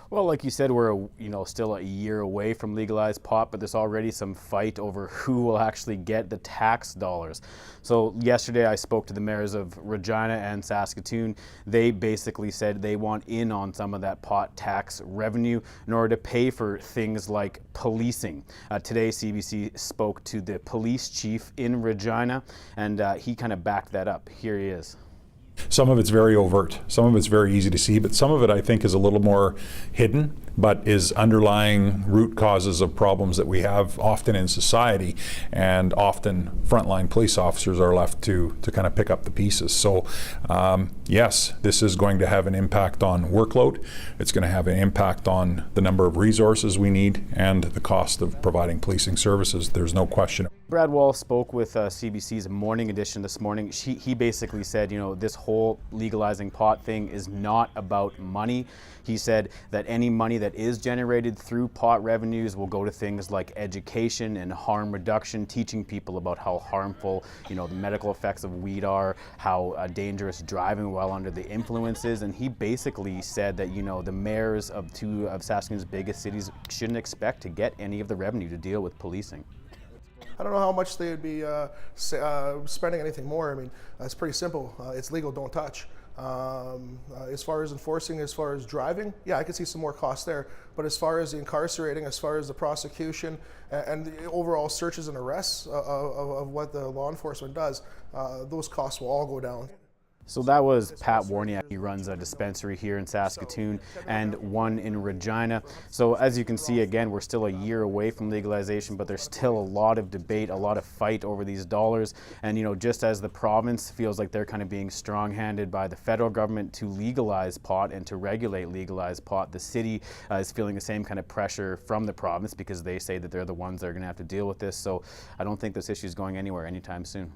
Well, like you said, we're still a year away from legalized pot, but there's already some fight over who will actually get the tax dollars. So yesterday I spoke to the mayors of Regina and Saskatoon. They basically said they want in on some of that pot tax revenue in order to pay for things like policing. Today CBC spoke to the police chief in Regina, and he kind of backed that up. Here he is. Some of it's very overt, some of it's very easy to see, but some of it I think is a little more hidden, but is underlying root causes of problems that we have often in society, and often frontline police officers are left to kind of pick up the pieces. So yes, this is going to have an impact on workload, it's going to have an impact on the number of resources we need and the cost of providing policing services, there's no question. Brad Wall spoke with CBC's Morning Edition this morning. He basically said, this whole legalizing pot thing is not about money. He said that any money that is generated through pot revenues will go to things like education and harm reduction, teaching people about how harmful, the medical effects of weed are, how dangerous driving while under the influence is. And he basically said that, the mayors of two of Saskatchewan's biggest cities shouldn't expect to get any of the revenue to deal with policing. I don't know how much they'd be spending anything more. I mean, it's pretty simple. It's legal, don't touch. As far as enforcing, as far as driving, yeah, I could see some more costs there. But as far as the incarcerating, as far as the prosecution and the overall searches and arrests of what the law enforcement does, those costs will all go down. So that was Pat Warnecke. He runs a dispensary here in Saskatoon and one in Regina. So as you can see, again, we're still a year away from legalization, but there's still a lot of debate, a lot of fight over these dollars. And just as the province feels like they're kind of being strong-handed by the federal government to legalize pot and to regulate legalized pot, the city is feeling the same kind of pressure from the province because they say that they're the ones that are going to have to deal with this. So I don't think this issue is going anywhere anytime soon.